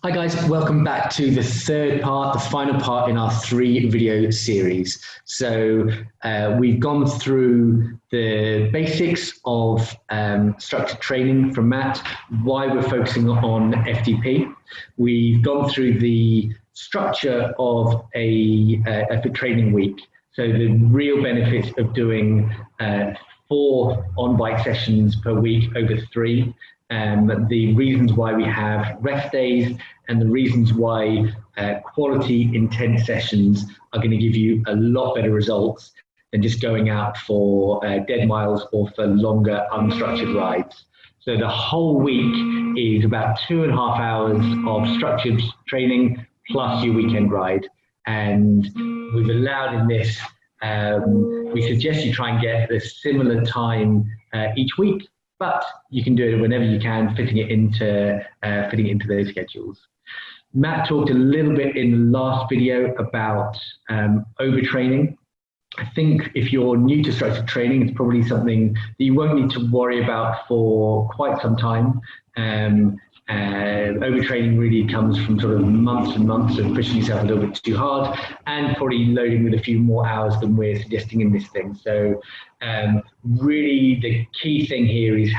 Hi guys, welcome back to the third part, the final part in our 3-video series. So we've gone through the basics of structured training from Matt, why we're focusing on FTP. We've gone through the structure of a training week. So the real benefits of doing 4 on-bike sessions per week over 3. The reasons why we have rest days and the reasons why quality intense sessions are going to give you a lot better results than just going out for dead miles or for longer unstructured rides. So the whole week is about 2.5 hours of structured training plus your weekend ride. And we've allowed in this, we suggest you try and get a similar time each week, but you can do it whenever you can, fitting it into those schedules. Matt talked a little bit in the last video about overtraining. I think if you're new to structured training, it's probably something that you won't need to worry about for quite some time. Overtraining really comes from sort of months and months of pushing yourself a little bit too hard and probably loading with a few more hours than we're suggesting in this thing. So really the key thing here is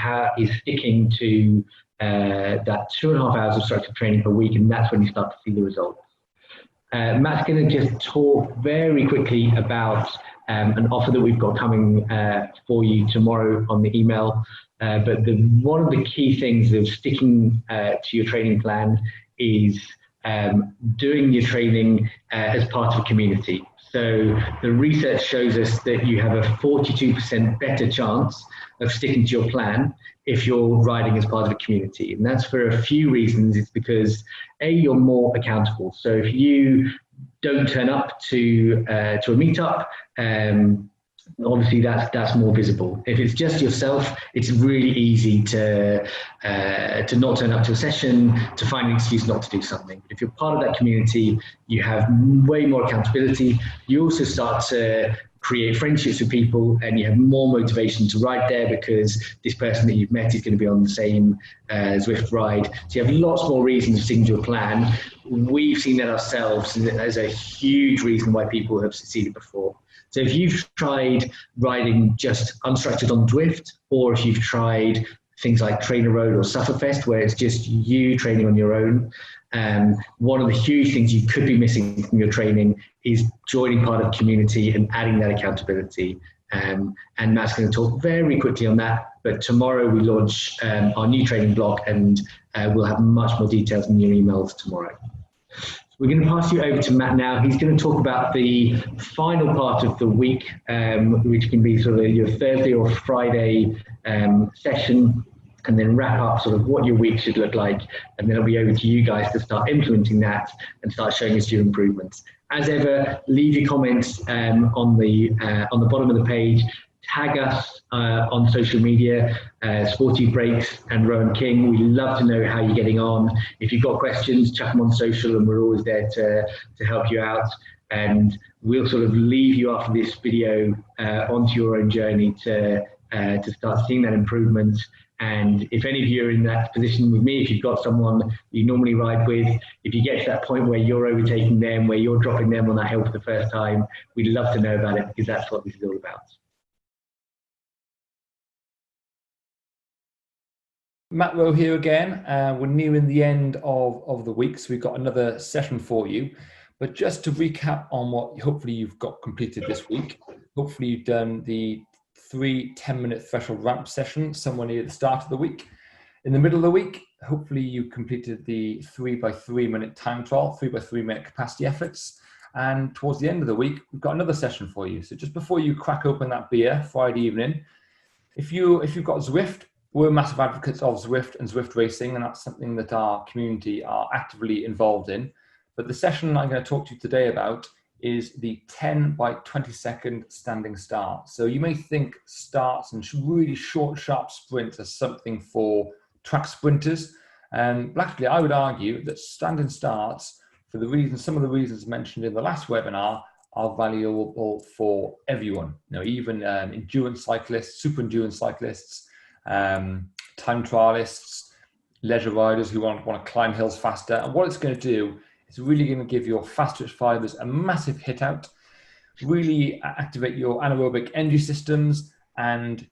sticking to that 2.5 hours of structured training per week, and that's when you start to see the results. Matt's going to just talk very quickly about an offer that we've got coming for you tomorrow on the email. But one of the key things of sticking to your training plan is doing your training as part of a community. So the research shows us that you have a 42% better chance of sticking to your plan if you're riding as part of a community. And that's for a few reasons. It's because A, you're more accountable. So if you don't turn up to a meetup, obviously that's more visible. If it's just yourself, it's really easy to not turn up to a session, to find an excuse not to do something. If you're part of that community, you have way more accountability. You also start to create friendships with people, and you have more motivation to ride there because this person that you've met is going to be on the same Zwift ride. So you have lots more reasons to stick to a plan. We've seen that ourselves as a huge reason why people have succeeded before. So if you've tried riding just unstructured on Zwift, or if you've tried things like Trainer Road or Sufferfest, where it's just you training on your own, one of the huge things you could be missing from your training is joining part of the community and adding that accountability. And Matt's going to talk very quickly on that, but tomorrow we launch our new training block, and we'll have much more details in your emails tomorrow. We're going to pass you over to Matt now. He's going to talk about the final part of the week, which can be sort of your Thursday or Friday session, and then wrap up sort of what your week should look like. And then it'll be over to you guys to start implementing that and start showing us your improvements. As ever, leave your comments on the bottom of the page. Tag us on social media, Sporty Breaks and Rowan King. We love to know how you're getting on. If you've got questions, chuck them on social, and we're always there to help you out. And we'll sort of leave you after this video onto your own journey to start seeing that improvement. And if any of you are in that position with me, if you've got someone you normally ride with, if you get to that point where you're overtaking them, where you're dropping them on that hill for the first time, we'd love to know about it, because that's what this is all about. Matt Rowe here again. We're nearing the end of the week, so we've got another session for you. But just to recap on what hopefully you've got completed this week, hopefully you've done the 3 10-minute threshold ramp sessions somewhere near the start of the week. In the middle of the week, hopefully you completed the 3x3 minute time trial, 3x3 minute capacity efforts. And towards the end of the week, we've got another session for you. So just before you crack open that beer Friday evening, if you've got Zwift, we're massive advocates of Zwift and Zwift racing, and that's something that our community are actively involved in. But the session I'm going to talk to you today about is the 10 by 20 second standing start. So you may think starts and really short, sharp sprints are something for track sprinters. But actually, I would argue that standing starts, for some of the reasons mentioned in the last webinar, are valuable for everyone. Even endurance cyclists, super endurance cyclists, time trialists, leisure riders who want to climb hills faster. And what it's going to do is really going to give your fast twitch fibers a massive hit out, really activate your anaerobic energy systems, and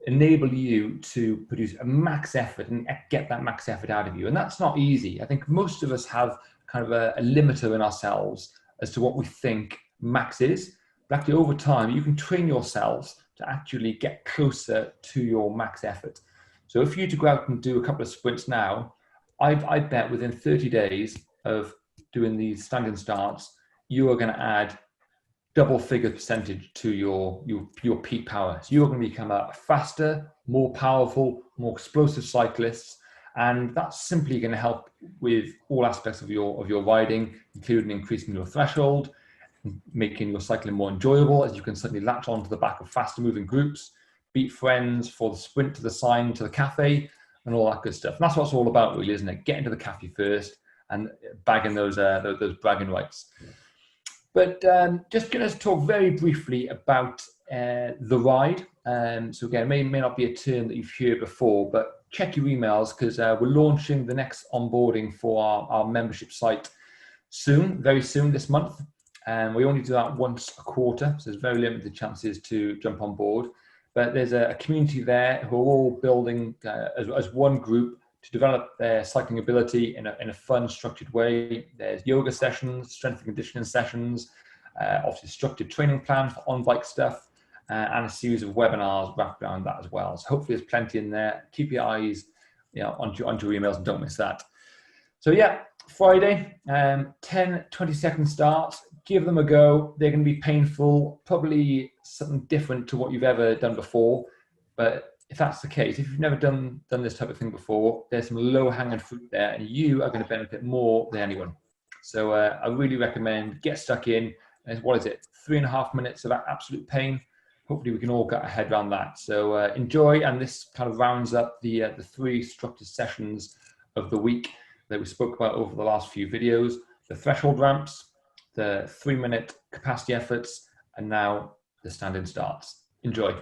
enable you to produce a max effort and get that max effort out of you. And that's not easy. I think most of us have kind of a limiter in ourselves as to what we think max is. But actually, over time, you can train yourselves to actually get closer to your max effort. So if you to go out and do a couple of sprints now, I bet within 30 days of doing these standing starts, you are going to add double-figure percentage to your peak power. So you're going to become a faster, more powerful, more explosive cyclist, and that's simply going to help with all aspects of your riding, including increasing your threshold, making your cycling more enjoyable, as you can suddenly latch onto the back of faster moving groups, beat friends for the sprint to the sign to the cafe, and all that good stuff. And that's what it's all about, really, isn't it? Getting to the cafe first and bagging those bragging rights. But just going to talk very briefly about the ride. So again, it may not be a term that you've heard before, but check your emails, because we're launching the next onboarding for our membership site soon, very soon this month. And we only do that once a quarter, so there's very limited chances to jump on board. But there's a community there who are all building as one group to develop their cycling ability in a fun, structured way. There's yoga sessions, strength and conditioning sessions, obviously structured training plan for on-bike stuff, and a series of webinars wrapped around that as well. So hopefully there's plenty in there. Keep your eyes onto your emails and don't miss that. So yeah, Friday, 10, 20-second starts. Give them a go. They're going to be painful, probably something different to what you've ever done before. But if that's the case, if you've never done this type of thing before, there's some low-hanging fruit there, and you are going to benefit more than anyone. So I really recommend get stuck in. And what is it? 3.5 minutes of absolute pain. Hopefully we can all get our head around that. So enjoy, and this kind of rounds up the 3 structured sessions of the week that we spoke about over the last few videos: the threshold ramps, the 3-minute capacity efforts, and now the standing starts. Enjoy.